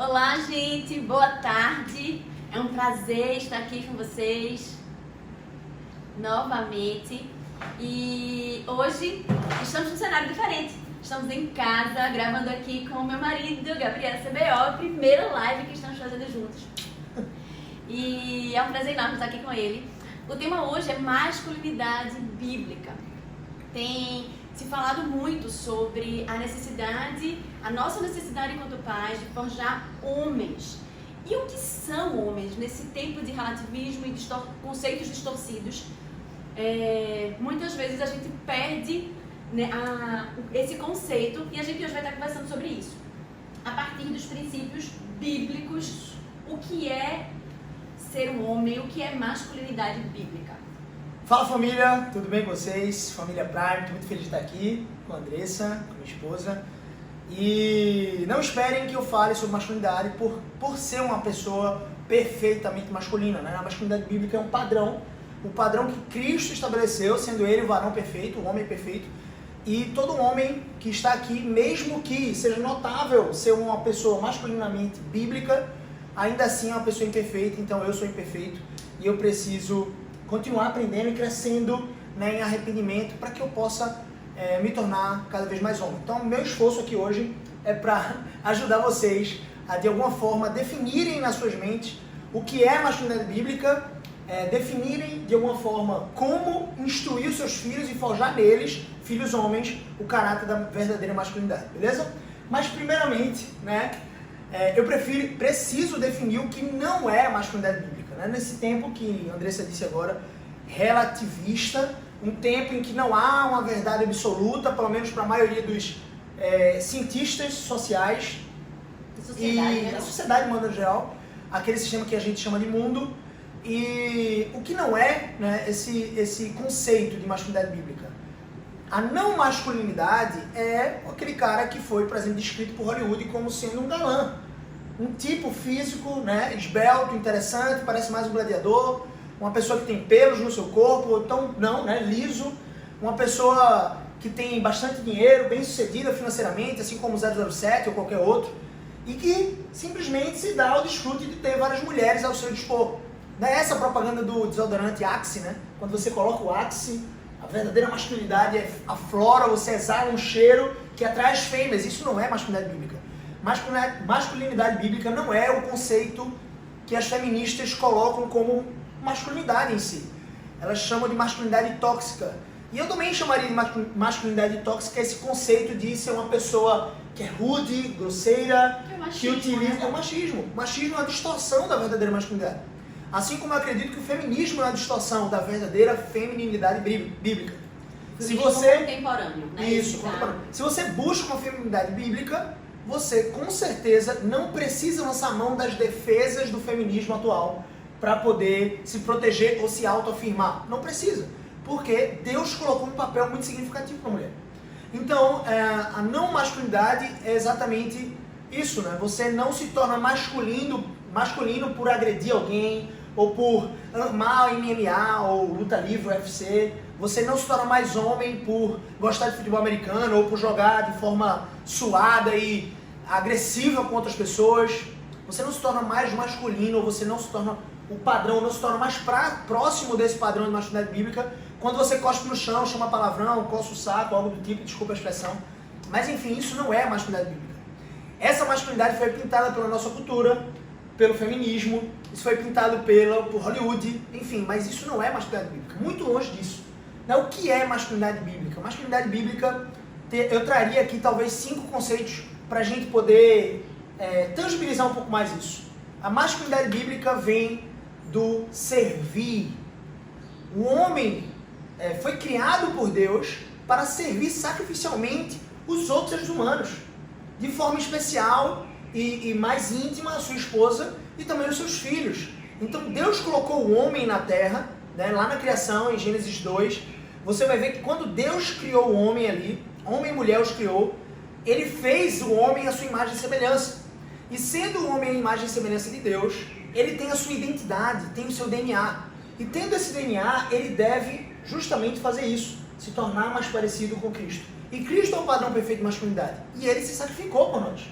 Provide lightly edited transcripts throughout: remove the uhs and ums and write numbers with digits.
Olá, gente, boa tarde. É um prazer estar aqui com vocês novamente. E hoje estamos num cenário diferente. Estamos em casa, gravando aqui com o meu marido, Gabriel CBO, a primeira live que estamos fazendo juntos. E é um prazer enorme estar aqui com ele. O tema hoje é masculinidade bíblica. Tem se falado muito sobre a nossa necessidade enquanto pais de forjar homens. E o que são homens nesse tempo de relativismo e conceitos distorcidos? Muitas vezes a gente perde, né, esse conceito, e a gente hoje vai estar conversando sobre isso. A partir dos princípios bíblicos, o que é ser um homem, o que é masculinidade bíblica. Fala família, tudo bem com vocês? Família Prime, estou muito feliz de estar aqui com a Andressa, com a minha esposa. E não esperem que eu fale sobre masculinidade por ser uma pessoa perfeitamente masculina, né? A masculinidade bíblica é um padrão, o padrão que Cristo estabeleceu, sendo ele o varão perfeito, o homem perfeito. E todo homem que está aqui, mesmo que seja notável ser uma pessoa masculinamente bíblica, ainda assim é uma pessoa imperfeita. Então eu sou imperfeito e eu preciso continuar aprendendo e crescendo, né, em arrependimento para que eu possa me tornar cada vez mais homem. Então, meu esforço aqui hoje é para ajudar vocês a, de alguma forma, definirem nas suas mentes o que é a masculinidade bíblica, definirem, de alguma forma, como instruir os seus filhos e forjar neles, filhos homens, o caráter da verdadeira masculinidade, beleza? Mas, primeiramente, né, eu preciso definir o que não é a masculinidade bíblica, né? Nesse tempo que a Andressa disse agora, relativista, um tempo em que não há uma verdade absoluta, pelo menos para a maioria dos cientistas sociais da sociedade, de modo geral, aquele sistema que a gente chama de mundo. E o que não é, né, esse conceito de masculinidade bíblica? A não masculinidade é aquele cara que foi, por exemplo, descrito por Hollywood como sendo um galã. Um tipo físico, né, esbelto, interessante, parece mais um gladiador. Uma pessoa que tem pelos no seu corpo, ou então não, né, liso. Uma pessoa que tem bastante dinheiro, bem sucedida financeiramente, assim como o 007 ou qualquer outro. E que simplesmente se dá ao desfrute de ter várias mulheres ao seu dispor. Não é essa a propaganda do desodorante Axe, né? Quando você coloca o Axe, a verdadeira masculinidade aflora, você exala um cheiro que atrai as fêmeas. Isso não é masculinidade bíblica. Masculinidade bíblica não é o conceito que as feministas colocam como masculinidade em si. Elas chamam de masculinidade tóxica. E eu também chamaria de masculinidade tóxica esse conceito de ser uma pessoa que é rude, grosseira, que utiliza... É o machismo. O machismo é uma distorção da verdadeira masculinidade. Assim como eu acredito que o feminismo é uma distorção da verdadeira feminilidade bíblica. Se você... contemporâneo, né? Isso, contemporâneo. Se você busca uma feminilidade bíblica, você com certeza não precisa lançar mão das defesas do feminismo atual para poder se proteger ou se autoafirmar. Não precisa, porque Deus colocou um papel muito significativo para a mulher. Então, a não masculinidade é exatamente isso, né? Você não se torna masculino por agredir alguém, ou por amar MMA, ou luta livre, UFC. Você não se torna mais homem por gostar de futebol americano, ou por jogar de forma suada e agressiva com outras pessoas. Você não se torna mais masculino, ou você não se torna o padrão, não se torna mais próximo desse padrão de masculinidade bíblica quando você cospe no chão, chama palavrão, coça o saco, algo do tipo, desculpa a expressão. Mas enfim, isso não é masculinidade bíblica. Essa masculinidade foi pintada pela nossa cultura, pelo feminismo, isso foi pintado por Hollywood, enfim, mas isso não é masculinidade bíblica, muito longe disso. O que é masculinidade bíblica? Masculinidade bíblica, eu traria aqui talvez 5 conceitos para a gente poder tangibilizar um pouco mais isso. A masculinidade bíblica vem do servir. O homem foi criado por Deus para servir sacrificialmente os outros seres humanos, de forma especial e mais íntima a sua esposa e também os seus filhos. Então Deus colocou o homem na terra, né, lá na criação, em Gênesis 2, você vai ver que quando Deus criou o homem ali, homem e mulher os criou, ele fez o homem à sua imagem e semelhança. E sendo o homem a imagem e semelhança de Deus, ele tem a sua identidade, tem o seu DNA. E tendo esse DNA, ele deve justamente fazer isso, se tornar mais parecido com Cristo. E Cristo é o padrão perfeito de masculinidade. E ele se sacrificou por nós.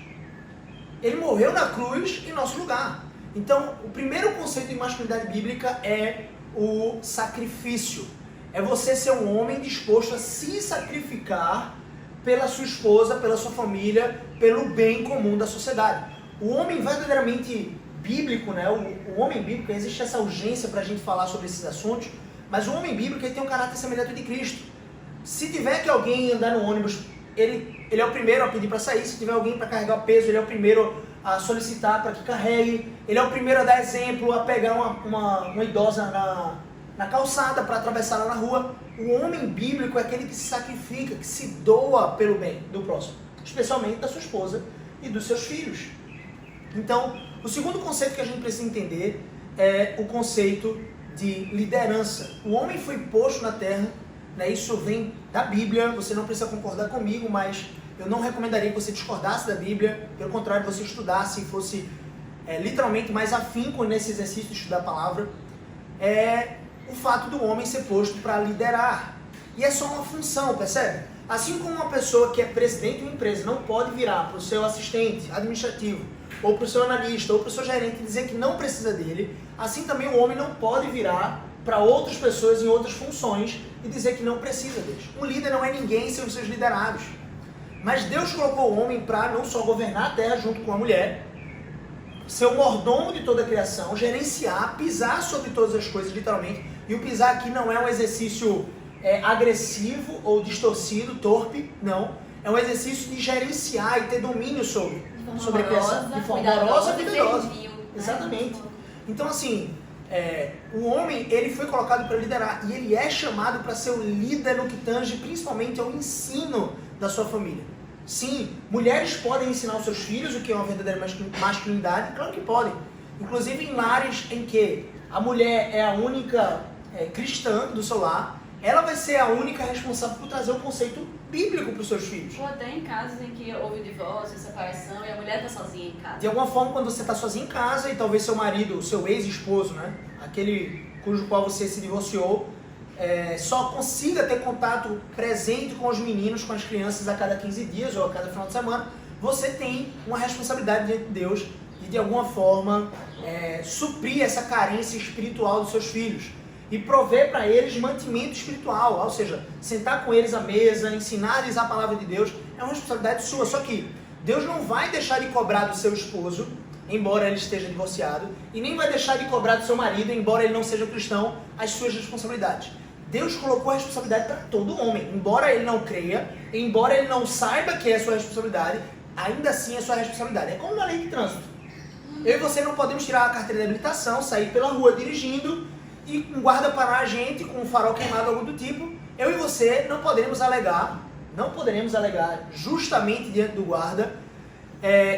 Ele morreu na cruz em nosso lugar. Então, o primeiro conceito de masculinidade bíblica é o sacrifício. É você ser um homem disposto a se sacrificar pela sua esposa, pela sua família, pelo bem comum da sociedade. O homem verdadeiramente bíblico, né? O homem bíblico, existe essa urgência para a gente falar sobre esses assuntos, mas o homem bíblico ele tem um caráter semelhante ao de Cristo. Se tiver que alguém andar no ônibus, ele é o primeiro a pedir para sair. Se tiver alguém para carregar o peso, ele é o primeiro a solicitar para que carregue. Ele é o primeiro a dar exemplo, a pegar uma idosa na calçada para atravessar ela na rua. O homem bíblico é aquele que se sacrifica, que se doa pelo bem do próximo, especialmente da sua esposa e dos seus filhos. Então, o segundo conceito que a gente precisa entender é o conceito de liderança. O homem foi posto na terra, né? Isso vem da Bíblia, você não precisa concordar comigo, mas eu não recomendaria que você discordasse da Bíblia, pelo contrário, você estudasse e fosse literalmente mais afinco nesse exercício de estudar a palavra. É o fato do homem ser posto para liderar. E é só uma função, percebe? Assim como uma pessoa que é presidente de uma empresa não pode virar para o seu assistente administrativo, ou para o seu analista, ou para o seu gerente e dizer que não precisa dele, assim também o homem não pode virar para outras pessoas em outras funções e dizer que não precisa deles. Um líder não é ninguém sem os seus liderados. Mas Deus colocou o homem para não só governar a terra junto com a mulher, ser o mordomo de toda a criação, gerenciar, pisar sobre todas as coisas, literalmente. E o pisar aqui não é um exercício agressivo ou distorcido, torpe, não. É um exercício de gerenciar e ter domínio sobre a criação. De forma amorosa e cuidadosa. Exatamente. Então, assim, o homem ele foi colocado para liderar e ele é chamado para ser o líder no que tange principalmente ao ensino da sua família. Sim, mulheres podem ensinar os seus filhos o que é uma verdadeira masculinidade, claro que podem. Inclusive em lares em que a mulher é a única cristã do seu lar, ela vai ser a única responsável por trazer o conceito bíblico para os seus filhos. Ou até em casos em que houve divórcio, separação e a mulher está sozinha em casa. De alguma forma, quando você está sozinho em casa e talvez seu marido, o seu ex-esposo, né, aquele cujo qual você se divorciou, só consiga ter contato presente com os meninos, com as crianças a cada 15 dias ou a cada final de semana, você tem uma responsabilidade diante de Deus de alguma forma suprir essa carência espiritual dos seus filhos e prover para eles mantimento espiritual, ou seja, sentar com eles à mesa, ensinar-lhes a palavra de Deus, é uma responsabilidade sua. Só que Deus não vai deixar de cobrar do seu esposo, embora ele esteja divorciado, e nem vai deixar de cobrar do seu marido, embora ele não seja cristão, as suas responsabilidades. Deus colocou a responsabilidade para todo homem, embora ele não creia, embora ele não saiba que é a sua responsabilidade, ainda assim é sua responsabilidade. É como na lei de trânsito. Eu e você não podemos tirar a carteira de habilitação, sair pela rua dirigindo e um guarda parar a gente com um farol queimado, algo do tipo. Eu e você não poderemos alegar justamente diante do guarda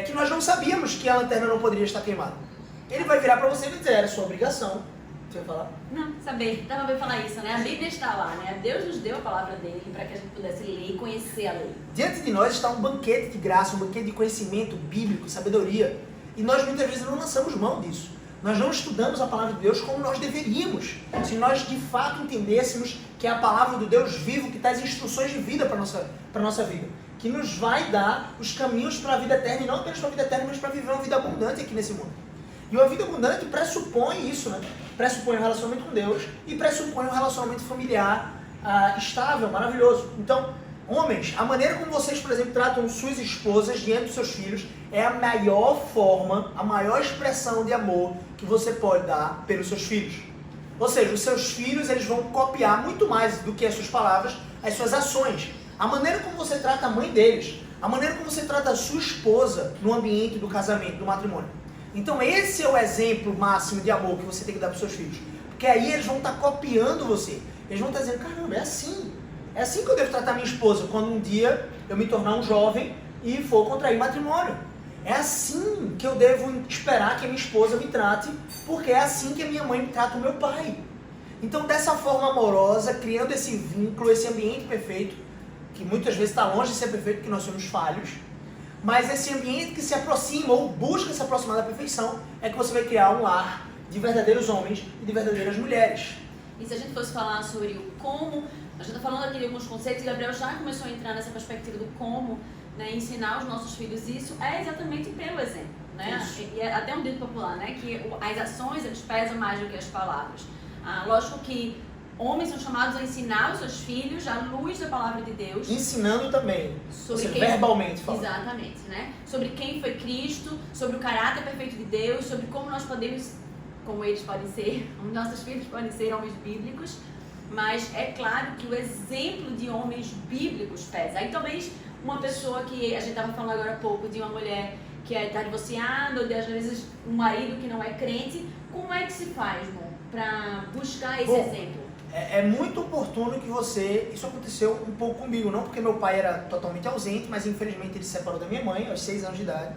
que nós não sabíamos que a lanterna não poderia estar queimada. Ele vai virar para você e vai dizer, era sua obrigação. Você vai falar? Não, saber. Dava bem falar isso, né? A Bíblia está lá, né? Deus nos deu a palavra dele para que a gente pudesse ler e conhecer a lei. Diante de nós está um banquete de graça, um banquete de conhecimento bíblico, sabedoria. E nós muitas vezes não lançamos mão disso. Nós não estudamos a palavra de Deus como nós deveríamos. Se nós de fato entendêssemos que é a palavra do Deus vivo que traz instruções de vida para a nossa vida. Que nos vai dar os caminhos para a vida eterna, e não apenas para a vida eterna, mas para viver uma vida abundante aqui nesse mundo. E uma vida abundante pressupõe isso, né? Pressupõe um relacionamento com Deus e pressupõe um relacionamento familiar estável, maravilhoso. Então, homens, a maneira como vocês, por exemplo, tratam suas esposas diante dos seus filhos é a maior forma, a maior expressão de amor que você pode dar pelos seus filhos. Ou seja, os seus filhos eles vão copiar muito mais do que as suas palavras, as suas ações. A maneira como você trata a mãe deles, a maneira como você trata a sua esposa no ambiente do casamento, do matrimônio. Então esse é o exemplo máximo de amor que você tem que dar para os seus filhos. Porque aí eles vão estar copiando você. Eles vão estar dizendo, caramba, é assim que eu devo tratar minha esposa quando um dia eu me tornar um jovem e for contrair matrimônio. É assim que eu devo esperar que a minha esposa me trate, porque é assim que a minha mãe trata o meu pai. Então dessa forma amorosa, criando esse vínculo, esse ambiente perfeito, que muitas vezes está longe de ser perfeito porque nós somos falhos, mas esse ambiente que se aproxima ou busca se aproximar da perfeição é que você vai criar um lar de verdadeiros homens e de verdadeiras mulheres. E se a gente fosse falar sobre o como, a gente está falando aqui de alguns conceitos e Gabriel já começou a entrar nessa perspectiva do como, né, ensinar os nossos filhos isso é exatamente pelo exemplo, né? E é até um dito popular, né, que as ações eles pesam mais do que as palavras. Lógico que homens são chamados a ensinar os seus filhos à luz da palavra de Deus. Ensinando também, sobre verbalmente falando. Exatamente, né? Sobre quem foi Cristo, sobre o caráter perfeito de Deus, sobre como nós podemos, como eles podem ser, como nossos filhos podem ser homens bíblicos. Mas é claro que o exemplo de homens bíblicos pesa. Aí talvez uma pessoa que a gente estava falando agora há pouco, de uma mulher que está divorciada, ou de às vezes um marido que não é crente, como é que se faz, irmão, para buscar esse exemplo? É muito oportuno que você... Isso aconteceu um pouco comigo, não porque meu pai era totalmente ausente, mas infelizmente ele se separou da minha mãe aos 6 anos de idade.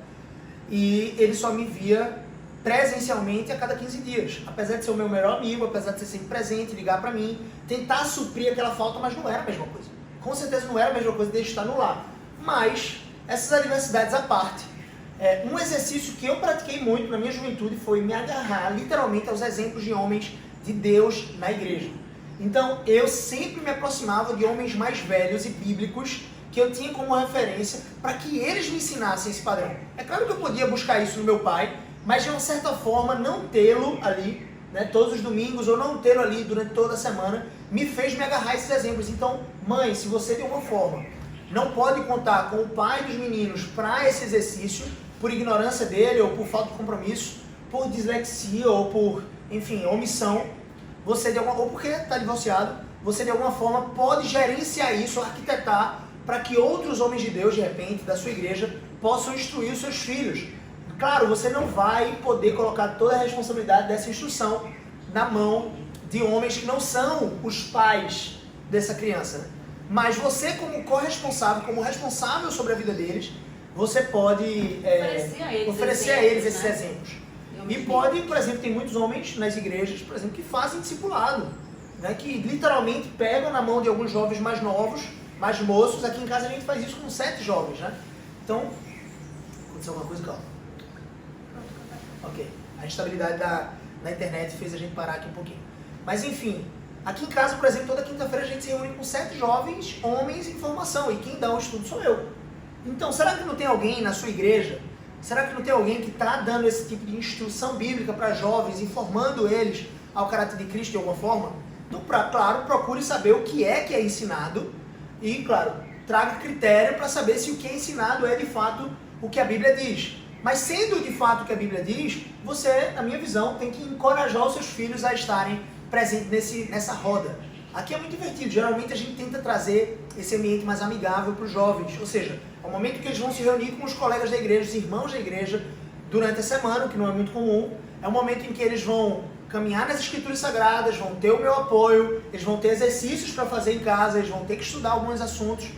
E ele só me via presencialmente a cada 15 dias. Apesar de ser o meu melhor amigo, apesar de ser sempre presente, ligar pra mim, tentar suprir aquela falta, mas não era a mesma coisa. Com certeza não era a mesma coisa de estar no lar. Mas, essas adversidades à parte, um exercício que eu pratiquei muito na minha juventude foi me agarrar literalmente aos exemplos de homens de Deus na igreja. Então, eu sempre me aproximava de homens mais velhos e bíblicos que eu tinha como referência para que eles me ensinassem esse padrão. É claro que eu podia buscar isso no meu pai, mas de uma certa forma não tê-lo ali, né, todos os domingos, ou não tê-lo ali durante toda a semana, me fez me agarrar a esses exemplos. Então, mãe, se você de alguma forma não pode contar com o pai dos meninos para esse exercício, por ignorância dele, ou por falta de compromisso, por dislexia, ou por, enfim, omissão, você de alguma, ou porque está divorciado, você de alguma forma pode gerenciar isso, arquitetar, para que outros homens de Deus, de repente, da sua igreja, possam instruir os seus filhos. Claro, você não vai poder colocar toda a responsabilidade dessa instrução na mão de homens que não são os pais dessa criança, né? Mas você, como corresponsável, como responsável sobre a vida deles, você pode oferecer a eles esses exemplos. E pode, por exemplo, tem muitos homens nas igrejas, por exemplo, que fazem discipulado, né? Que literalmente pegam na mão de alguns jovens mais novos, mais moços. Aqui em casa a gente faz isso com 7 jovens, né? Então, aconteceu alguma coisa, calma. Ok, a instabilidade da internet fez a gente parar aqui um pouquinho. Mas enfim, aqui em casa, por exemplo, toda quinta-feira a gente se reúne com 7 jovens, homens em formação, e quem dá o estudo sou eu. Então, será que não tem alguém na sua igreja, será que não tem alguém que está dando esse tipo de instrução bíblica para jovens, informando eles ao caráter de Cristo de alguma forma? Então, claro, procure saber o que é ensinado e, claro, traga critério para saber se o que é ensinado é de fato o que a Bíblia diz. Mas sendo de fato o que a Bíblia diz, você, na minha visão, tem que encorajar os seus filhos a estarem presentes nessa roda. Aqui é muito divertido, geralmente a gente tenta trazer esse ambiente mais amigável para os jovens, ou seja, é o momento que eles vão se reunir com os colegas da igreja, os irmãos da igreja, durante a semana, o que não é muito comum. É um momento em que eles vão caminhar nas escrituras sagradas, vão ter o meu apoio, eles vão ter exercícios para fazer em casa, eles vão ter que estudar alguns assuntos,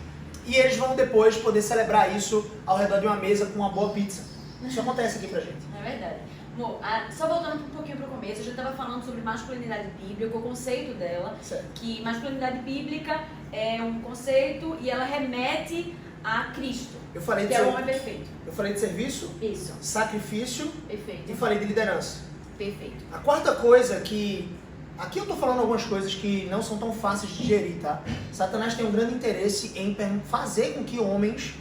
e eles vão depois poder celebrar isso ao redor de uma mesa com uma boa pizza. Isso acontece aqui pra gente. É verdade. Bom, só voltando um pouquinho pro começo, a gente estava falando sobre masculinidade bíblica, o conceito dela, certo. Que masculinidade bíblica é um conceito e ela remete a Cristo, eu falei que é o homem perfeito. Eu falei de serviço, isso, sacrifício, perfeito. E falei de liderança. Perfeito. A quarta coisa que... Aqui eu tô falando algumas coisas que não são tão fáceis de digerir, tá? Satanás tem um grande interesse em fazer com que homens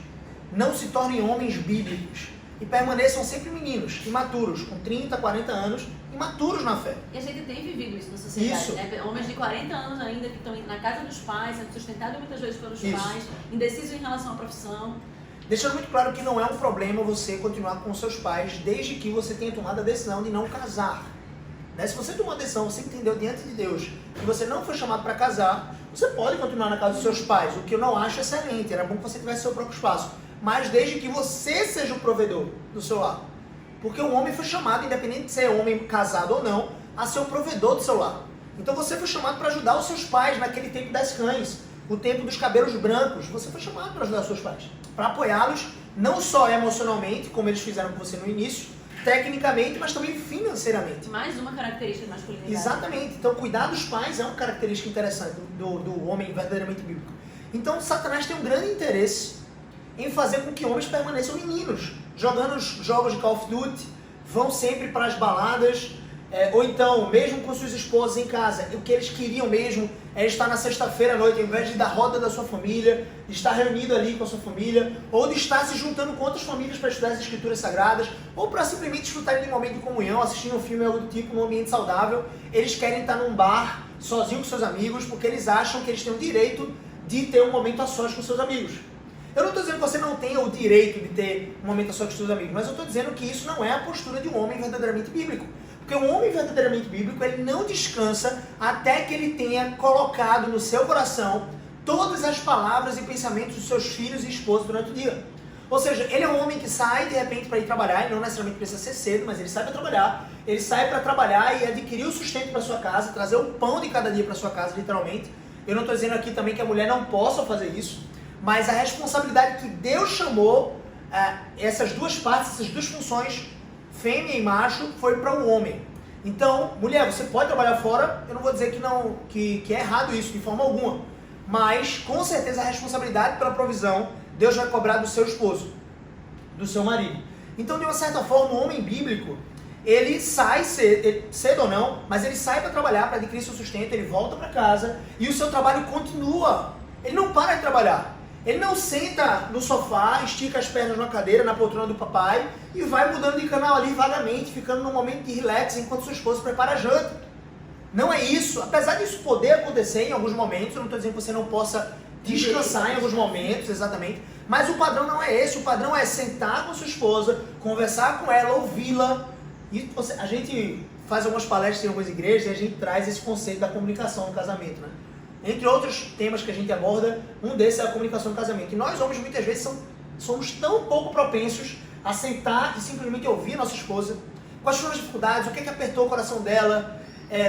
não se tornem homens bíblicos e permaneçam sempre meninos, imaturos, com 30, 40 anos, imaturos na fé. E a gente tem vivido isso na sociedade, isso. Né? Homens de 40 anos ainda que estão na casa dos pais, sendo sustentados muitas vezes pelos isso. pais, indecisos em relação à profissão. Deixando muito claro que não é um problema você continuar com seus pais, desde que você tenha tomado a decisão de não casar. Né? Se você tomou a decisão, você entendeu diante de Deus que você não foi chamado para casar, você pode continuar na casa dos seus pais, o que eu não acho excelente, era bom que você tivesse seu próprio espaço. Mas desde que você seja o provedor do seu lar. Porque o homem foi chamado, independente de ser homem casado ou não, a ser o provedor do seu lar. Então você foi chamado para ajudar os seus pais naquele tempo das cães, o tempo dos cabelos brancos. Você foi chamado para ajudar os seus pais, para apoiá-los, não só emocionalmente, como eles fizeram com você no início, tecnicamente, mas também financeiramente. Mais uma característica de masculinidade. Exatamente. Então cuidar dos pais é uma característica interessante do homem verdadeiramente bíblico. Então Satanás tem um grande interesse em fazer com que homens permaneçam meninos, jogando os jogos de Call of Duty, vão sempre para as baladas, Ou então, mesmo com suas esposas em casa, o que eles queriam mesmo é estar na sexta-feira à noite, ao invés de ir da roda da sua família, de estar reunido ali com a sua família, ou de estar se juntando com outras famílias para estudar as escrituras sagradas, ou para simplesmente desfrutar de um momento de comunhão, assistindo um filme algo do tipo, num ambiente saudável. Eles querem estar num bar, sozinho com seus amigos, porque eles acham que eles têm o direito de ter um momento a sós com seus amigos. Eu não estou dizendo que você não tenha o direito de ter um momento a sós com seus amigos, mas eu estou dizendo que isso não é a postura de um homem verdadeiramente bíblico. Porque um homem verdadeiramente bíblico, ele não descansa até que ele tenha colocado no seu coração todas as palavras e pensamentos dos seus filhos e esposos durante o dia. Ou seja, ele é um homem que sai de repente para ir trabalhar, e não necessariamente precisa ser cedo, mas ele sai para trabalhar. Ele sai para trabalhar e adquirir o sustento para sua casa, trazer o pão de cada dia para sua casa, literalmente. Eu não estou dizendo aqui também que a mulher não possa fazer isso, mas a responsabilidade que Deus chamou essas duas partes, essas duas funções, fêmea e macho, foi para o homem. Então, mulher, você pode trabalhar fora, eu não vou dizer que é errado isso de forma alguma, mas com certeza a responsabilidade pela provisão Deus vai cobrar do seu esposo, do seu marido. Então, de uma certa forma, o homem bíblico, ele sai cedo ou não, mas ele sai para trabalhar, para adquirir seu sustento, ele volta para casa e o seu trabalho continua. Ele não para de trabalhar. Ele não senta no sofá, estica as pernas na cadeira, na poltrona do papai e vai mudando de canal ali vagamente, ficando num momento de relax enquanto sua esposa prepara a janta. Não é isso. Apesar disso poder acontecer em alguns momentos, eu não estou dizendo que você não possa descansar em alguns momentos, exatamente, mas o padrão não é esse. O padrão é sentar com sua esposa, conversar com ela, ouvi-la. E a gente faz algumas palestras em algumas igrejas e a gente traz esse conceito da comunicação no casamento, né? Entre outros temas que a gente aborda, um desses é a comunicação no casamento. E nós, homens, muitas vezes somos tão pouco propensos a sentar e simplesmente ouvir a nossa esposa. Quais foram as dificuldades, o que apertou o coração dela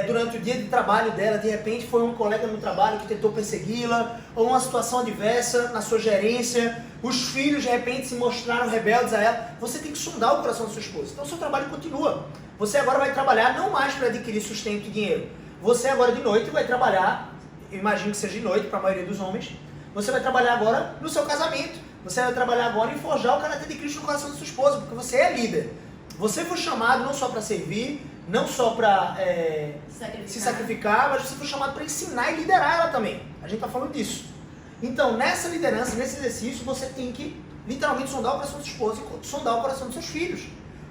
durante o dia de trabalho dela. De repente foi um colega no trabalho que tentou persegui-la, ou uma situação adversa na sua gerência. Os filhos, de repente, se mostraram rebeldes a ela. Você tem que sondar o coração da sua esposa. Então, o seu trabalho continua. Você agora vai trabalhar não mais para adquirir sustento e dinheiro. Você agora de noite vai trabalhar, eu imagino que seja de noite para a maioria dos homens, você vai trabalhar agora no seu casamento. Você vai trabalhar agora em forjar o caráter de Cristo no coração da sua esposa, porque você é líder. Você foi chamado não só para servir, não só para se sacrificar, mas você foi chamado para ensinar e liderar ela também. A gente está falando disso. Então, nessa liderança, nesse exercício, você tem que literalmente sondar o coração da sua esposa e sondar o coração dos seus filhos.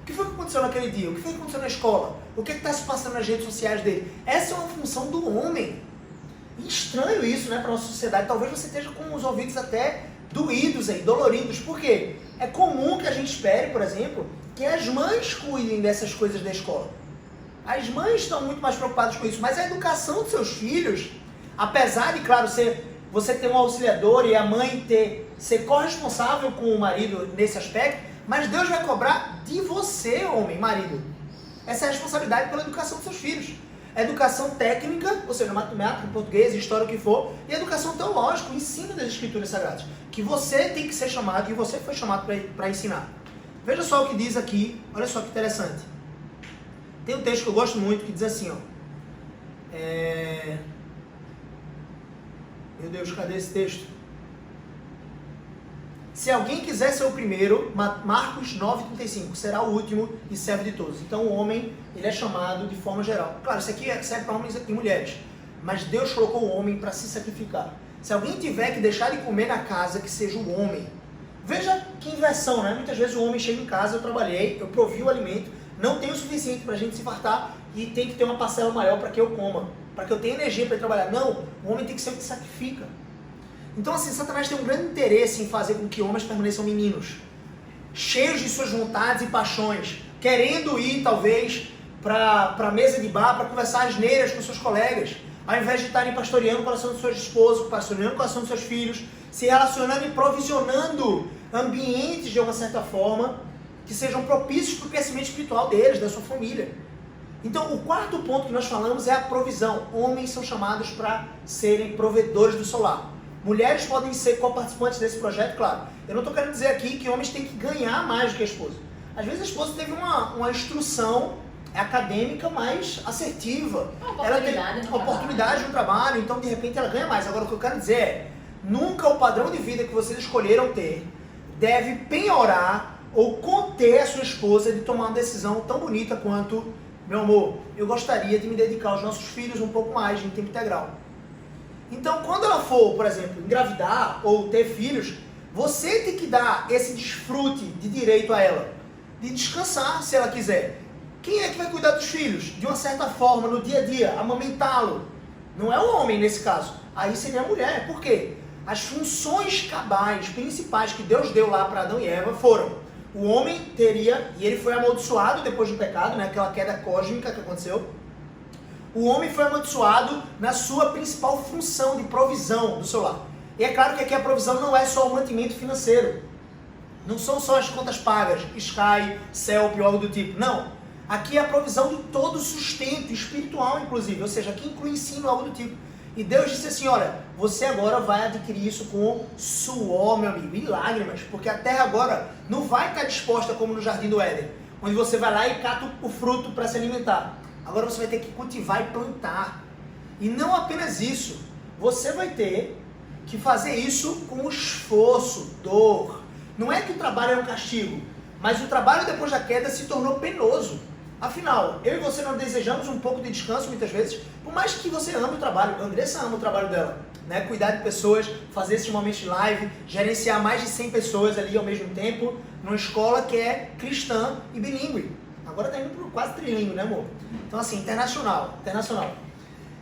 O que foi que aconteceu naquele dia? O que foi que aconteceu na escola? O que está se passando nas redes sociais dele? Essa é uma função do homem. E estranho isso, né, para a nossa sociedade. Talvez você esteja com os ouvidos até doídos aí, doloridos. Por quê? É comum que a gente espere, por exemplo, que as mães cuidem dessas coisas da escola. As mães estão muito mais preocupadas com isso, mas a educação dos seus filhos, apesar de, claro, você ter um auxiliador e a mãe ser corresponsável com o marido nesse aspecto, mas Deus vai cobrar de você, homem, marido. Essa é a responsabilidade pela educação dos seus filhos. A educação técnica, ou seja, matemática, português, história, o que for, e a educação teológica, o ensino das escrituras sagradas, que você tem que ser chamado, e você foi chamado para ensinar. Veja só o que diz aqui, olha só que interessante. Tem um texto que eu gosto muito que diz assim, ó. Meu Deus, cadê esse texto? Se alguém quiser ser o primeiro, Marcos 9,35, será o último e servo de todos. Então o homem, ele é chamado de forma geral. Claro, isso aqui serve para homens e mulheres, mas Deus colocou o homem para se sacrificar. Se alguém tiver que deixar de comer na casa, que seja o homem. Veja que inversão, né? Muitas vezes o homem chega em casa, eu trabalhei, eu provi o alimento, não tem o suficiente para a gente se fartar e tem que ter uma parcela maior para que eu coma, para que eu tenha energia para ir trabalhar. Não, o homem tem que ser o que sacrifica. Então, assim, Satanás tem um grande interesse em fazer com que homens permaneçam meninos, cheios de suas vontades e paixões, querendo ir, talvez, para a mesa de bar, para conversar asneiras com seus colegas, ao invés de estarem pastoreando o coração dos seus esposos, pastoreando o coração dos seus filhos, se relacionando e provisionando ambientes, de uma certa forma, que sejam propícios para o crescimento espiritual deles, da sua família. Então, o quarto ponto que nós falamos é a provisão. Homens são chamados para serem provedores do seu lar. Mulheres podem ser coparticipantes desse projeto, claro. Eu não estou querendo dizer aqui que homens têm que ganhar mais do que a esposa. Às vezes a esposa teve uma instrução acadêmica mais assertiva. Ela tem oportunidade no trabalho, então de repente ela ganha mais. Agora o que eu quero dizer é, nunca o padrão de vida que vocês escolheram ter deve penhorar ou conter a sua esposa de tomar uma decisão tão bonita quanto meu amor, eu gostaria de me dedicar aos nossos filhos um pouco mais em tempo integral. Então, quando ela for, por exemplo, engravidar ou ter filhos, você tem que dar esse desfrute de direito a ela, de descansar se ela quiser. Quem é que vai cuidar dos filhos? De uma certa forma, no dia a dia, amamentá-lo. Não é o homem nesse caso, aí seria a mulher. Por quê? As funções cabais, principais que Deus deu lá para Adão e Eva foram: o homem teria, e ele foi amaldiçoado depois do pecado, né, aquela queda cósmica que aconteceu. O homem foi amaldiçoado na sua principal função de provisão do seu lar. E é claro que aqui a provisão não é só o mantimento financeiro. Não são só as contas pagas, Sky, CELP ou algo do tipo. Não. Aqui é a provisão de todo o sustento espiritual, inclusive. Ou seja, aqui inclui ensino, algo do tipo. E Deus disse assim, olha, você agora vai adquirir isso com suor, meu amigo, e lágrimas. Porque a terra agora não vai estar disposta como no Jardim do Éden, onde você vai lá e cata o fruto para se alimentar. Agora você vai ter que cultivar e plantar. E não apenas isso, você vai ter que fazer isso com esforço, dor. Não é que o trabalho é um castigo, mas o trabalho depois da queda se tornou penoso. Afinal, eu e você não desejamos um pouco de descanso muitas vezes, por mais que você ame o trabalho. A Andressa ama o trabalho dela, né? Cuidar de pessoas, fazer esses momentos de live, gerenciar mais de 100 pessoas ali ao mesmo tempo, numa escola que é cristã e bilíngue. Agora está indo para quase trilíngue, né, amor? Então, assim, internacional.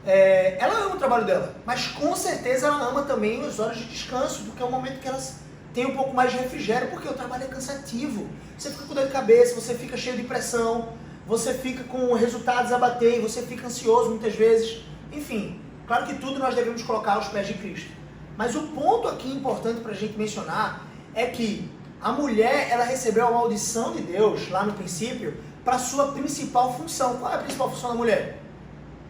Ela ama o trabalho dela, mas com certeza ela ama também as horas de descanso, porque é o momento que elas têm um pouco mais de refrigério, porque o trabalho é cansativo. Você fica com dor de cabeça, você fica cheio de pressão, você fica com resultados a bater, você fica ansioso muitas vezes. Enfim, claro que tudo nós devemos colocar aos pés de Cristo. Mas o ponto aqui importante para a gente mencionar é que a mulher, ela recebeu a maldição de Deus, lá no princípio, para a sua principal função. Qual é a principal função da mulher?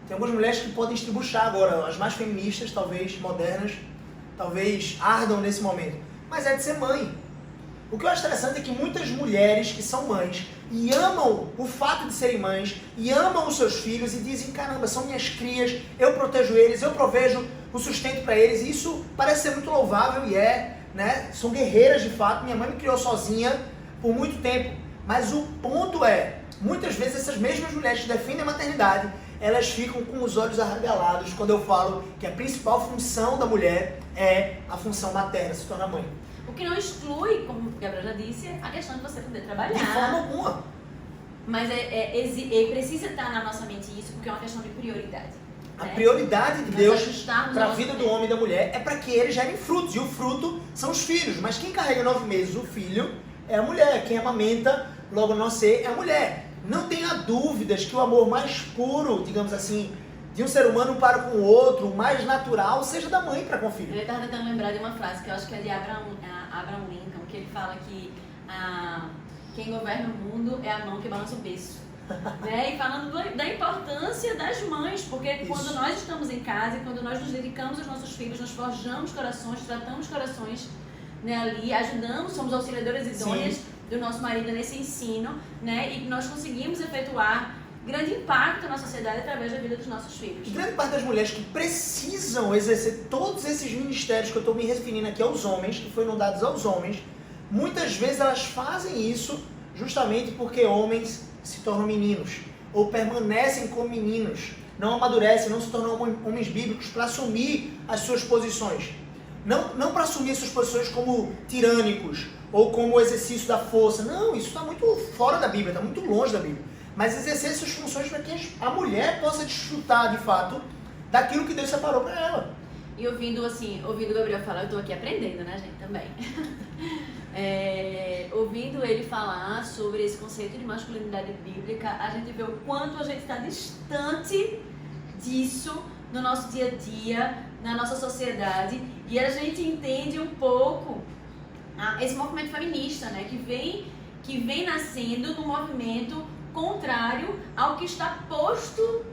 Tem algumas mulheres que podem estribuchar agora, as mais feministas, talvez, modernas, talvez ardam nesse momento. Mas é de ser mãe. O que eu acho interessante é que muitas mulheres que são mães e amam o fato de serem mães e amam os seus filhos e dizem, caramba, são minhas crias, eu protejo eles, eu provejo o sustento para eles. E isso parece ser muito louvável e né? São guerreiras de fato. Minha mãe me criou sozinha por muito tempo. Mas o ponto é, muitas vezes essas mesmas mulheres que defendem a maternidade, elas ficam com os olhos arregalados quando eu falo que a principal função da mulher é a função materna, se tornar mãe. O que não exclui, como a Gabriela já disse, a questão de você poder trabalhar. De forma alguma. Mas precisa estar na nossa mente isso, porque é uma questão de prioridade. A né? prioridade de Deus para a vida do tempo. homem e da mulher é para que eles gerem frutos. E o fruto são os filhos. Mas quem carrega 9 meses o filho é a mulher. Quem amamenta logo ao nascer é a mulher. Não tenha dúvidas que o amor mais puro, digamos assim, de um ser humano para com o outro, o mais natural, seja da mãe para com o filho. Eu estava tentando lembrar de uma frase que eu acho que é de Abraham Lincoln, que ele fala que quem governa o mundo é a mão que balança o berço. Né? E falando da importância das mães, porque Isso. quando nós estamos em casa, quando nós nos dedicamos aos nossos filhos, nós forjamos corações, tratamos corações, né, ali, ajudamos, somos auxiliadoras idôneas Sim. do nosso marido nesse ensino, né, e nós conseguimos efetuar grande impacto na sociedade através da vida dos nossos filhos. E grande parte das mulheres que precisam exercer todos esses ministérios que eu estou me referindo aqui aos homens, que foram dados aos homens, muitas vezes elas fazem isso justamente porque homens se tornam meninos, ou permanecem como meninos, não amadurecem, não se tornam homens bíblicos para assumir as suas posições. Não para assumir as suas posições como tirânicos, ou como exercício da força. Não, isso está muito fora da Bíblia, está muito longe da Bíblia. Mas exercer suas funções para que a mulher possa desfrutar, de fato, daquilo que Deus separou para ela. E ouvindo o Gabriel falar, eu estou aqui aprendendo, né, gente, também. Ouvindo ele falar sobre esse conceito de masculinidade bíblica, a gente vê o quanto a gente está distante disso no nosso dia a dia, na nossa sociedade, e a gente entende um pouco esse movimento feminista, né, que vem nascendo no movimento contrário ao que está posto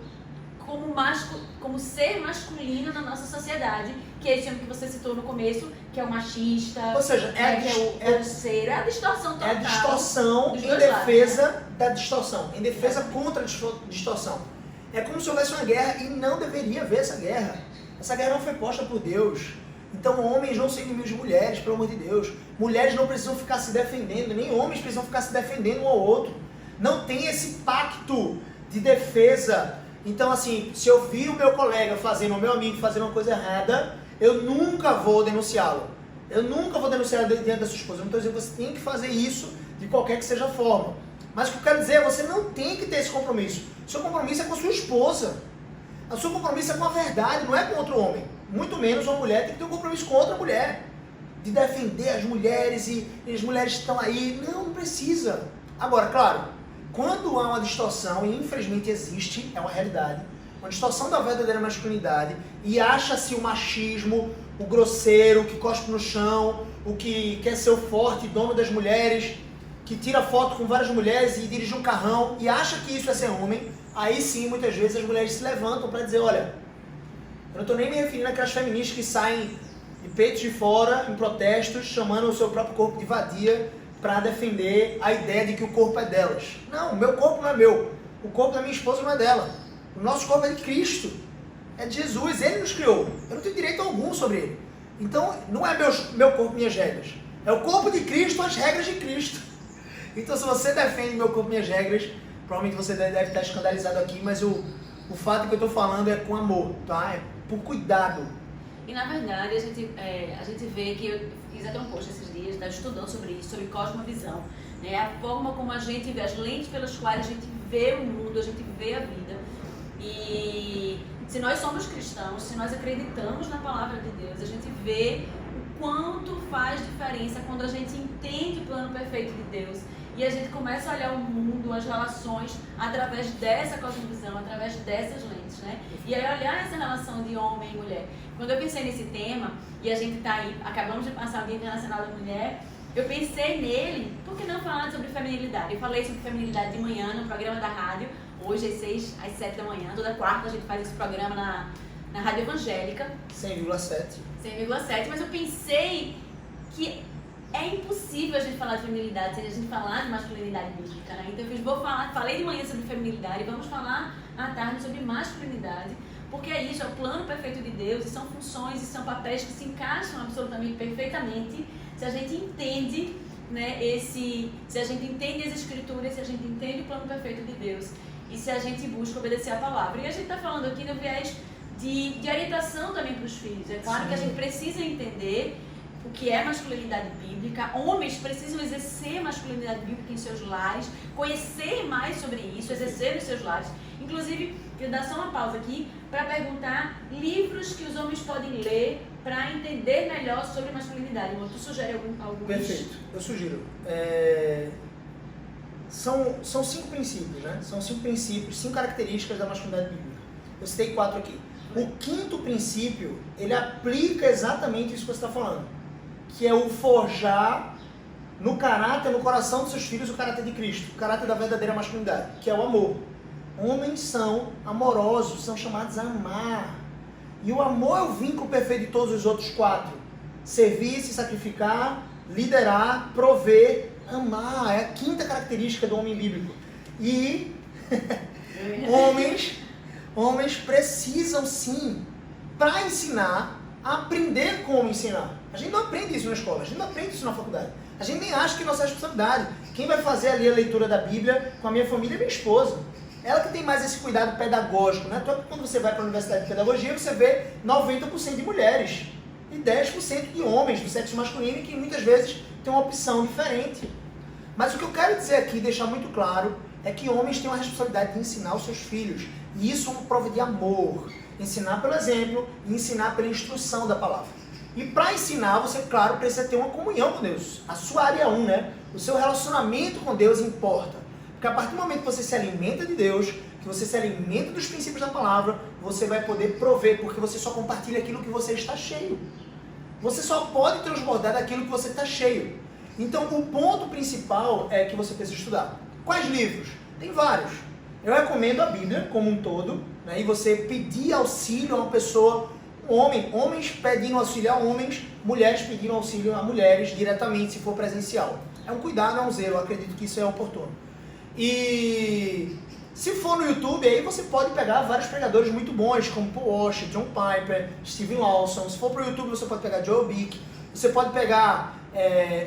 como ser masculino na nossa sociedade, que é esse homem que você citou no começo, que é o machista, Ou seja, que é o grosseiro, é a distorção total. É a distorção em defesa da distorção, em defesa contra a distorção. É como se houvesse uma guerra e não deveria haver essa guerra. Essa guerra não foi posta por Deus. Então homens não são inimigos de mulheres, pelo amor de Deus. Mulheres não precisam ficar se defendendo, nem homens precisam ficar se defendendo um ao outro. Não tem esse pacto de defesa. Então, assim, se eu vi o meu colega fazendo, o meu amigo fazendo uma coisa errada, eu nunca vou denunciá-lo. Eu nunca vou denunciar diante da sua esposa. Eu não estou dizendo que você tem que fazer isso de qualquer que seja a forma. Mas o que eu quero dizer é que você não tem que ter esse compromisso. O seu compromisso é com a sua esposa. O seu compromisso é com a verdade, não é com outro homem. Muito menos uma mulher tem que ter um compromisso com outra mulher. De defender as mulheres e as mulheres estão aí. Não, não precisa. Agora, claro, quando há uma distorção, e infelizmente existe, é uma realidade, uma distorção da verdadeira masculinidade, e acha-se o machismo, o grosseiro, o que cospe no chão, o que quer ser o forte, dono das mulheres, que tira foto com várias mulheres e dirige um carrão, e acha que isso é ser homem, aí sim, muitas vezes as mulheres se levantam para dizer, olha, eu não estou nem me referindo àquelas feministas que saem de peitos de fora, em protestos, chamando o seu próprio corpo de vadia, para defender a ideia de que o corpo é delas. Não, o meu corpo não é meu. O corpo da minha esposa não é dela. O nosso corpo é de Cristo. É de Jesus. Ele nos criou. Eu não tenho direito algum sobre ele. Então, não é meu corpo, minhas regras. É o corpo de Cristo, as regras de Cristo. Então, se você defende meu corpo, minhas regras, provavelmente você deve estar escandalizado aqui, mas o fato que eu estou falando é com amor, tá? É por cuidado. E na verdade, a gente vê que eu fiz até um post esses dias, tá, estudando sobre isso, sobre cosmovisão, né? A forma como a gente vê, as lentes pelas quais a gente vê o mundo, a gente vê a vida. E se nós somos cristãos, se nós acreditamos na palavra de Deus, a gente vê o quanto faz diferença quando a gente entende o plano perfeito de Deus. E a gente começa a olhar o mundo, as relações, através dessa cosmovisão, através dessas lentes, né? E aí olhar essa relação de homem e mulher. Quando eu pensei nesse tema, e a gente tá aí, acabamos de passar o Dia Internacional da Mulher, eu pensei nele, por que não falar sobre feminilidade? Eu falei sobre feminilidade de manhã no programa da rádio, hoje às 6, às 7 da manhã, toda quarta a gente faz esse programa na Rádio Evangélica. 100,7. 100,7, mas eu pensei que é impossível a gente falar de feminilidade sem a gente falar de masculinidade bíblica, né? Então eu falei de manhã sobre feminilidade, vamos falar à tarde sobre masculinidade, porque é isso, é o plano perfeito de Deus, e são funções e são papéis que se encaixam absolutamente perfeitamente se a gente entende, né, se a gente entende as escrituras, se a gente entende o plano perfeito de Deus e se a gente busca obedecer a palavra. E a gente está falando aqui no viés de orientação também para os filhos. É claro que a gente precisa entender o que é masculinidade bíblica. Homens precisam exercer masculinidade bíblica em seus lares, conhecer mais sobre isso, exercer nos seus lares. Inclusive, eu dar só uma pausa aqui para perguntar livros que os homens podem ler para entender melhor sobre masculinidade. Tu sugere algum? Perfeito, eu sugiro. São 5 princípios, né? São 5 princípios, 5 características da masculinidade bíblica. Eu citei 4 aqui. O 5º princípio, ele aplica exatamente isso que você está falando, que é o forjar no caráter, no coração dos seus filhos, o caráter de Cristo, o caráter da verdadeira masculinidade, que é o amor. Homens são amorosos, são chamados a amar. E o amor é o vínculo perfeito de todos os outros 4. Servir, se sacrificar, liderar, prover, amar. É a 5ª característica do homem bíblico. E homens precisam sim, para ensinar, aprender como ensinar. A gente não aprende isso na escola, a gente não aprende isso na faculdade. A gente nem acha que é nossa responsabilidade. Quem vai fazer ali a leitura da Bíblia com a minha família é minha esposa. Ela que tem mais esse cuidado pedagógico, né? Então, quando você vai para a Universidade de Pedagogia, você vê 90% de mulheres e 10% de homens do sexo masculino, que muitas vezes tem uma opção diferente. Mas o que eu quero dizer aqui, deixar muito claro, é que homens têm uma responsabilidade de ensinar os seus filhos. E isso é uma prova de amor. Ensinar pelo exemplo e ensinar pela instrução da palavra. E para ensinar, você, claro, precisa ter uma comunhão com Deus. A sua área 1, né? O seu relacionamento com Deus importa. Porque a partir do momento que você se alimenta de Deus, que você se alimenta dos princípios da palavra, você vai poder prover, porque você só compartilha aquilo que você está cheio. Você só pode transbordar daquilo que você está cheio. Então, o ponto principal é que você precisa estudar. Quais livros? Tem vários. Eu recomendo a Bíblia como um todo, né? E você pedir auxílio a uma pessoa, homens pedindo auxílio a homens, mulheres pedindo auxílio a mulheres diretamente, se for presencial. É um cuidado, é um zelo, eu acredito que isso é oportuno. E se for no YouTube, aí você pode pegar vários pregadores muito bons, como Paul Washer, John Piper, Steven Lawson. Se for para o YouTube, você pode pegar Joel Bick, você pode pegar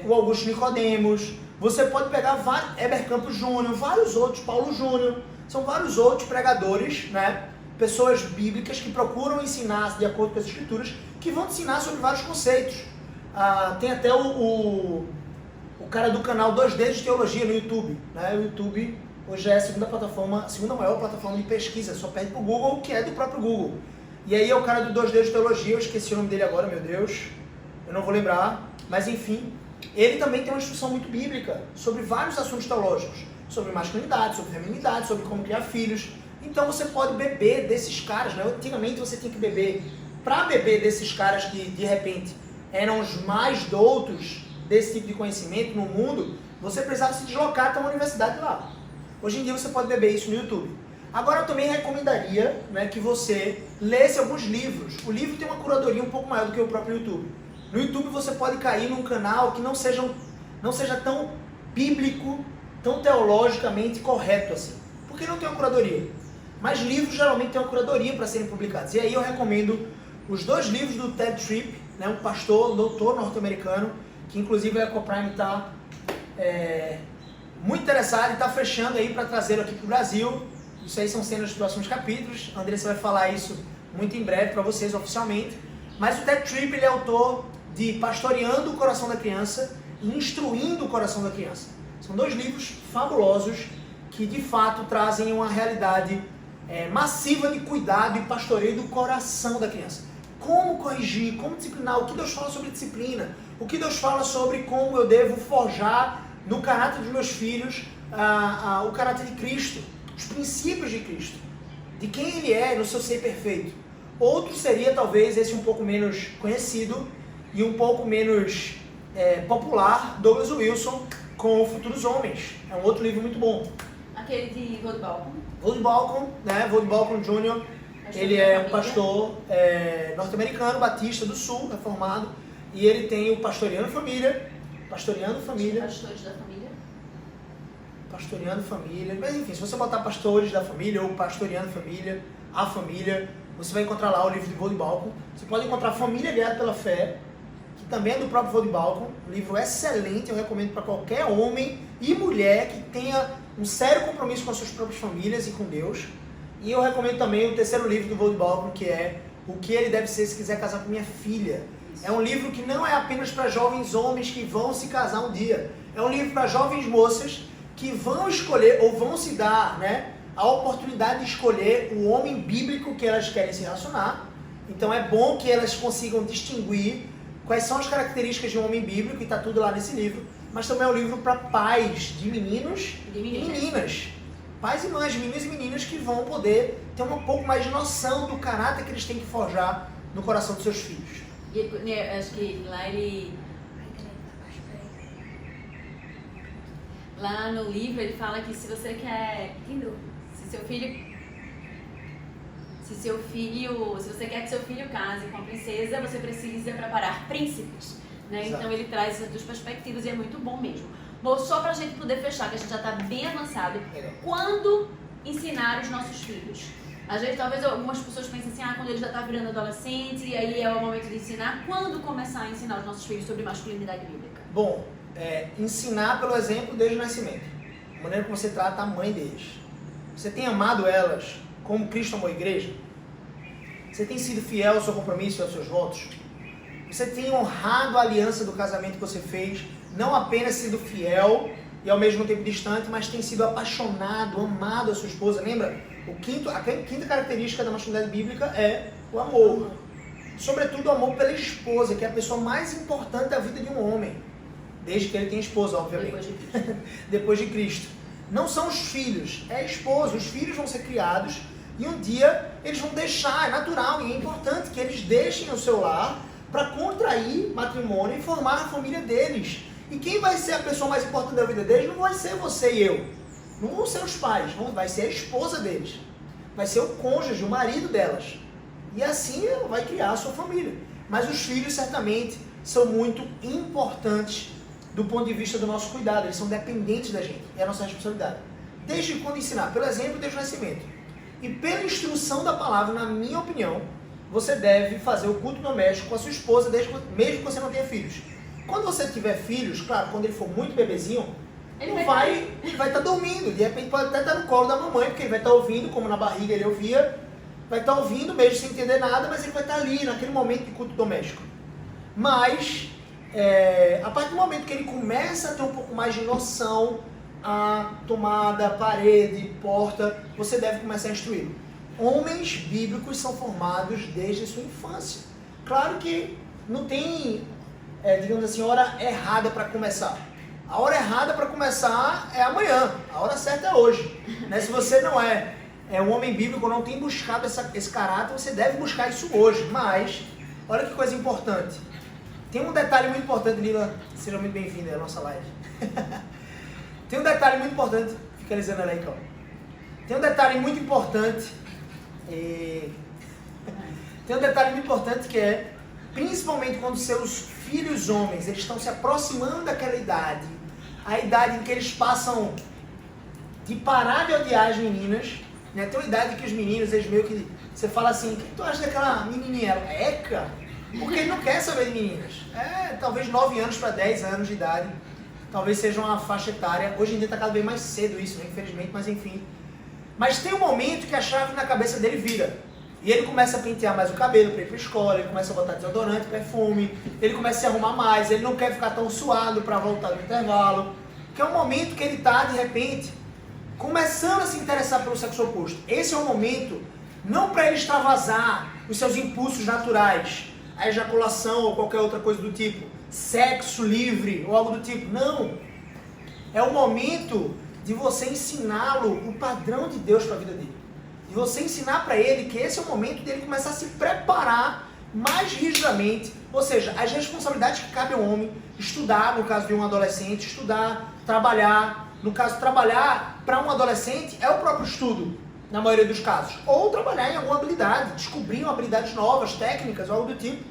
o Augusto Nicodemos, você pode pegar Heber Campos Júnior, vários outros, Paulo Júnior. são vários outros pregadores, né? Pessoas bíblicas que procuram ensinar de acordo com as escrituras, que vão te ensinar sobre vários conceitos. Tem até o cara do canal 2D de Teologia no YouTube, né? O YouTube hoje é a segunda maior plataforma de pesquisa, só perde pro Google, que é do próprio Google. E aí é o cara do 2D de Teologia, eu esqueci o nome dele agora, meu Deus, eu não vou lembrar, mas enfim, ele também tem uma instrução muito bíblica sobre vários assuntos teológicos, sobre masculinidade, sobre feminilidade, sobre como criar filhos. Então você pode beber desses caras, né? Antigamente você tinha que beber, para beber desses caras que de repente eram os mais doutos desse tipo de conhecimento no mundo, você precisava se deslocar até uma universidade lá. Hoje em dia você pode beber isso no YouTube. Agora eu também recomendaria, né, que você lesse alguns livros. O livro tem uma curadoria um pouco maior do que o próprio YouTube. No YouTube você pode cair num canal que não seja tão bíblico, tão teologicamente correto assim. Porque não tem uma curadoria. Mas livros geralmente têm uma curadoria para serem publicados. E aí eu recomendo os 2 livros do Ted Tripp, né, um pastor, doutor norte-americano, que inclusive a Ecoprime está muito interessado e está fechando aí para trazê-lo aqui para o Brasil. Isso aí são cenas dos próximos capítulos. A Andressa vai falar isso muito em breve para vocês oficialmente. Mas o Ted Tripp, ele é autor de Pastoreando o Coração da Criança e Instruindo o Coração da Criança. São 2 livros fabulosos que de fato trazem uma realidade massiva de cuidado e pastoreio do coração da criança. Como corrigir, como disciplinar, o que Deus fala sobre disciplina, o que Deus fala sobre como eu devo forjar no caráter dos meus filhos o caráter de Cristo, os princípios de Cristo, de quem Ele é no seu ser perfeito. Outro seria talvez esse um pouco menos conhecido e um pouco menos popular, Douglas Wilson, com Futuros Homens. É um outro livro muito bom. Aquele de Voddie Baucham. Voddie Baucham, né? Voddie Baucham Jr., ele é um pastor norte-americano, batista do sul, reformado, e ele tem o Pastoreando Família. Pastoreando Família. Pastores da Família. Pastoreando Família. Mas enfim, se você botar Pastores da Família ou Pastoreando Família, a Família, você vai encontrar lá o livro de Voddie Baucham. Você pode encontrar Família Guiada pela Fé, que também é do próprio Voddie Baucham. Um livro excelente, eu recomendo para qualquer homem e mulher que tenha um sério compromisso com as suas próprias famílias e com Deus. E eu recomendo também o 3º livro do Voddie Baucham, que é O que ele deve ser se quiser casar com minha filha. É um livro que não é apenas para jovens homens que vão se casar um dia. É um livro para jovens moças que vão escolher ou vão se dar, né, a oportunidade de escolher o homem bíblico que elas querem se relacionar. Então é bom que elas consigam distinguir quais são as características de um homem bíblico, e está tudo lá nesse livro. Mas também é um livro para pais de meninos e meninas. Pais e mães, meninos e meninas que vão poder ter um pouco mais de noção do caráter que eles têm que forjar no coração dos seus filhos. E acho que lá ele... Lá no livro ele fala que se você quer... Se você quer que seu filho case com a princesa, você precisa preparar príncipes, né? Então ele traz essas 2 perspectivas e é muito bom mesmo. Bom, só pra gente poder fechar, que a gente já tá bem avançado. Quando ensinar os nossos filhos? Às vezes, talvez algumas pessoas pensem assim, quando ele já tá virando adolescente, e aí é o momento de ensinar. Quando começar a ensinar os nossos filhos sobre masculinidade bíblica? Bom, ensinar pelo exemplo desde o nascimento. A maneira como você trata a mãe deles. Você tem amado elas como Cristo amou a igreja? Você tem sido fiel ao seu compromisso e aos seus votos? Você tem honrado a aliança do casamento que você fez, não apenas sido fiel e ao mesmo tempo distante, mas tem sido apaixonado, amado a sua esposa? Lembra? A quinta característica da masculinidade bíblica é o amor. Sobretudo o amor pela esposa, que é a pessoa mais importante da vida de um homem. Desde que ele tenha esposa, obviamente. Depois de Cristo. Não são os filhos, é a esposa. Os filhos vão ser criados e um dia eles vão deixar, é natural e é importante que eles deixem o seu lar para contrair matrimônio e formar a família deles. E quem vai ser a pessoa mais importante da vida deles não vai ser você e eu. Não vão ser os pais, vai ser a esposa deles. Vai ser o cônjuge, o marido delas. E assim ela vai criar a sua família. Mas os filhos certamente são muito importantes do ponto de vista do nosso cuidado. Eles são dependentes da gente. É a nossa responsabilidade. Desde quando ensinar? Pelo exemplo, desde o nascimento. E pela instrução da palavra, na minha opinião, você deve fazer o culto doméstico com a sua esposa, mesmo que você não tenha filhos. Quando você tiver filhos, claro, quando ele for muito bebezinho, Ele vai estar dormindo. De repente pode até estar no colo da mamãe, porque ele vai estar ouvindo, como na barriga ele ouvia. Vai estar ouvindo, mesmo sem entender nada, mas ele vai estar ali, naquele momento de culto doméstico. Mas, a partir do momento que ele começa a ter um pouco mais de noção, a tomada, parede, porta, você deve começar a instruí-lo. Homens bíblicos são formados desde a sua infância. Claro que não tem, digamos assim, hora errada para começar. A hora errada para começar é amanhã, a hora certa é hoje. Né? Se você não é um homem bíblico, não tem buscado esse caráter, você deve buscar isso hoje. Mas, olha que coisa importante. Tem um detalhe muito importante, Lila, seja muito bem-vinda à nossa live. Tem um detalhe muito importante, fica alisando ela aí, calma. Tem um detalhe muito importante, tem um detalhe muito importante que é, principalmente quando seus filhos homens, eles estão se aproximando daquela idade, a idade em que eles passam de parar de odiar as meninas, né? Tem uma idade que os meninos, eles meio que, você fala assim, o que tu acha daquela menininha? Ela, Eca? Porque ele não quer saber de meninas. Talvez 9 anos para 10 anos de idade, talvez seja uma faixa etária. Hoje em dia está cada vez mais cedo isso, né? Infelizmente, mas enfim. Mas tem um momento que a chave na cabeça dele vira. E ele começa a pentear mais o cabelo para ir para a escola, ele começa a botar desodorante, perfume, ele começa a se arrumar mais, ele não quer ficar tão suado para voltar no intervalo. Que é um momento que ele está, de repente, começando a se interessar pelo sexo oposto. Esse é um momento, não para ele extravasar os seus impulsos naturais, a ejaculação ou qualquer outra coisa do tipo, sexo livre ou algo do tipo. Não. É o momento de você ensiná-lo o padrão de Deus para a vida dele. De você ensinar para ele que esse é o momento dele começar a se preparar mais rigidamente. Ou seja, as responsabilidades que cabem ao homem, estudar, no caso de um adolescente, estudar, trabalhar. No caso, trabalhar para um adolescente é o próprio estudo, na maioria dos casos. Ou trabalhar em alguma habilidade, descobrir habilidades novas, técnicas, algo do tipo.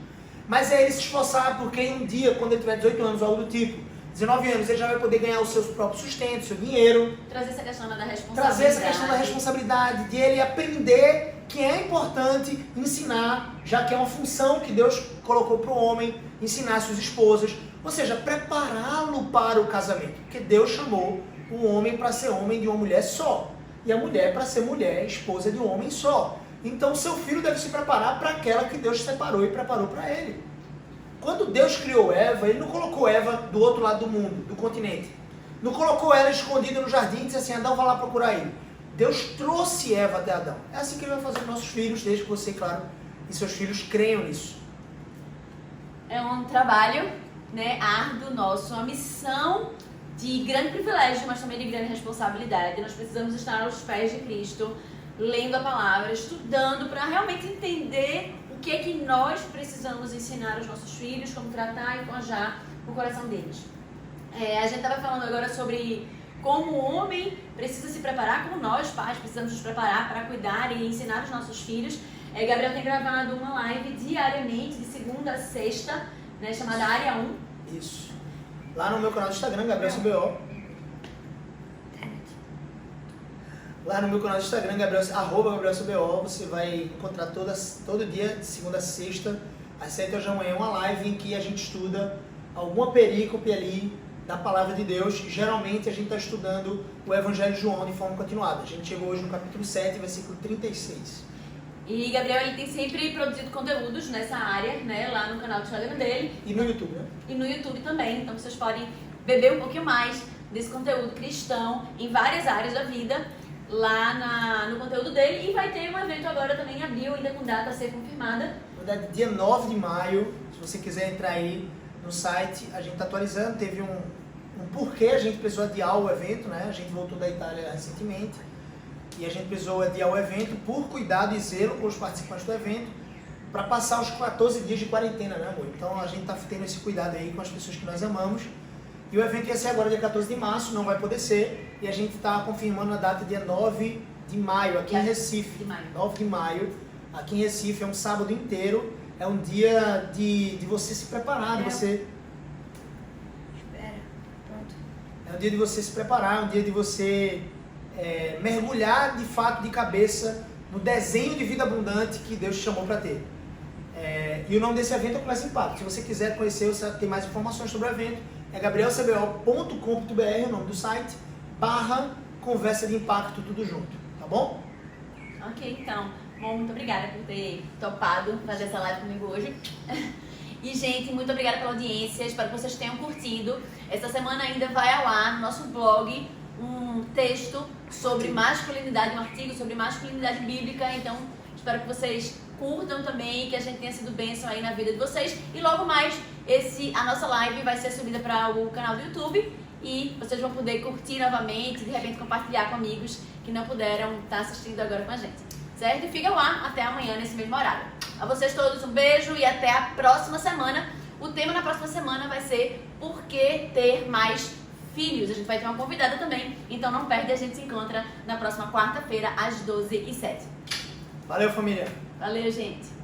Mas é ele se esforçar, porque um dia, quando ele tiver 18 anos, algo do tipo, 19 anos, ele já vai poder ganhar o seu próprio sustento, o seu dinheiro. Trazer essa questão da responsabilidade. Trazer essa questão da responsabilidade, de ele aprender que é importante ensinar, já que é uma função que Deus colocou para o homem, ensinar suas esposas. Ou seja, prepará-lo para o casamento. Porque Deus chamou o homem para ser homem de uma mulher só. E a mulher para ser mulher, esposa de um homem só. Então, seu filho deve se preparar para aquela que Deus separou e preparou para ele. Quando Deus criou Eva, Ele não colocou Eva do outro lado do mundo, do continente. Não colocou ela escondida no jardim e disse assim, Adão, vai lá procurar ele. Deus trouxe Eva até Adão. É assim que Ele vai fazer com nossos filhos, desde que você, claro, e seus filhos creiam nisso. É um trabalho, né, árduo nosso, uma missão de grande privilégio, mas também de grande responsabilidade. Nós precisamos estar aos pés de Cristo, lendo a palavra, estudando para realmente entender o que é que nós precisamos ensinar aos nossos filhos, como tratar e encorajar o coração deles. A gente estava falando agora sobre como o homem precisa se preparar, como nós, pais, precisamos nos preparar para cuidar e ensinar os nossos filhos. Gabriel tem gravado uma live diariamente, de segunda a sexta, né, chamada Área 1. Isso. Lá no meu canal do Instagram, Gabriel CBO. Lá no meu canal do Instagram, @GabrielCBO, você vai encontrar todo dia, de segunda a sexta, às 7 horas da manhã, uma live em que a gente estuda alguma perícope ali da Palavra de Deus. Geralmente a gente está estudando o Evangelho de João de forma continuada. A gente chegou hoje no capítulo 7, versículo 36. E Gabriel, ele tem sempre produzido conteúdos nessa área, né, lá no canal do Instagram dele. E no YouTube, né? E no YouTube também, então vocês podem beber um pouquinho mais desse conteúdo cristão em várias áreas da vida, lá no conteúdo dele. E vai ter um evento agora também em abril, ainda com data a ser confirmada. Na verdade, dia 9 de maio, se você quiser entrar aí no site, a gente está atualizando, teve um porquê a gente precisou adiar o evento, né? A gente voltou da Itália recentemente e a gente precisou adiar o evento por cuidado e zelo com os participantes do evento, para passar os 14 dias de quarentena, né, amor? Então a gente está tendo esse cuidado aí com as pessoas que nós amamos. E o evento ia ser agora dia 14 de março, não vai poder ser. E a gente está confirmando a data dia 9 de maio, aqui em Recife. 9 de maio, aqui em Recife, é um sábado inteiro. É um dia de você se preparar, de você... Espera, pronto. É um dia de você se preparar, é um dia de você mergulhar de fato de cabeça no desenho de vida abundante que Deus te chamou para ter. E o nome desse evento é Começa Impacto. Se você quiser conhecer, você tem mais informações sobre o evento, é gabrielcbo.com.br, o nome do site, /conversa de impacto, tudo junto, tá bom? Ok, então. Bom, muito obrigada por ter topado fazer essa live comigo hoje. E, gente, muito obrigada pela audiência. Espero que vocês tenham curtido. Essa semana ainda vai ao ar no nosso blog um texto sobre masculinidade, um artigo sobre masculinidade bíblica. Então, espero que vocês curtam também, que a gente tenha sido bênção aí na vida de vocês. E logo mais, a nossa live vai ser subida para o canal do YouTube e vocês vão poder curtir novamente, de repente compartilhar com amigos que não puderam estar assistindo agora com a gente. Certo? E fica lá até amanhã nesse mesmo horário. A vocês todos um beijo e até a próxima semana. O tema na próxima semana vai ser por que ter mais filhos. A gente vai ter uma convidada também, então não perde, a gente se encontra na próxima quarta-feira às 12h07. Valeu, família! Valeu, gente!